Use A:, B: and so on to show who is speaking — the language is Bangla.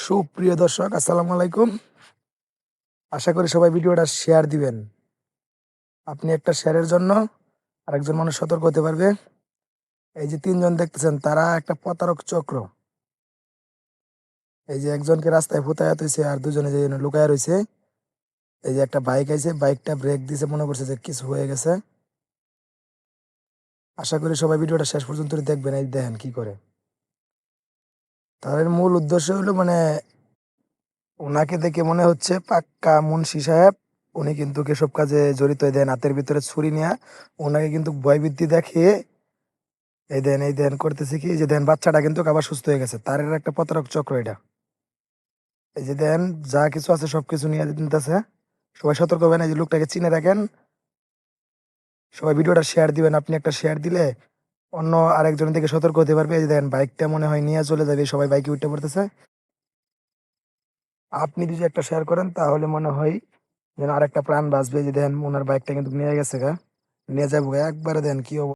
A: সুপ্রিয় দর্শক, আসসালামু আলাইকুম। আশা করি সবাই ভিডিওটা শেয়ার দিবেন। আপনি একটা শেয়ারের জন্য আরেকজন মানুষ সতর্ক হতে পারবে। এই যে তিনজন দেখতেছেন, তারা একটা প্রতারক চক্র। এই যে একজনকে রাস্তায় ফুতায়াত হয়েছে আর দুজনে যে লুকায়া রয়েছে। এই যে একটা বাইক আইছে, বাইকটা ব্রেক দিছে, মনে করছে যে কিছু হয়ে গেছে। আশা করি সবাই ভিডিওটা শেষ পর্যন্ত দেখবেন। এই দেখেন কি করে। তাদের মূল উদ্দেশ্য হলো ওনাকে দেখে মনে হচ্ছে পাক্কা মুন্সি সাহেব। উনি কিন্তু এসব কাজে জড়িত। দেন হাতের ভিতরে ছুরি নিয়ে ওনাকে কিন্তু ভয়ভীতি দেখিয়ে এই দেন করতেছে কি, এই যে দেন বাচ্চাটা কিন্তু আবার সুস্থ হয়ে গেছে। তার এর একটা প্রতারক চক্র এটা। এই যে দেন যা কিছু আছে সবকিছু নিয়ে নিতেছে। সবাই সতর্ক হবেন, এই যে লোকটাকে চিনে রাখেন। সবাই ভিডিওটা শেয়ার দিবেন। আপনি একটা শেয়ার দিলে অন্য আরেকজন থেকে সতর্ক হতে পারবে। এই যে দেন বাইকটা মনে হয় নিয়ে চলে যাবে, সবাই বাইকে উঠে পড়তেছে। আপনি যদি একটা শেয়ার করেন তাহলে মনে হয় যেন আরেকটা প্রাণ বাঁচবে। যে দেন ওনার বাইকটা কিন্তু নিয়ে গেছে গা, নিয়ে যাবো গা একবারে। দেন কি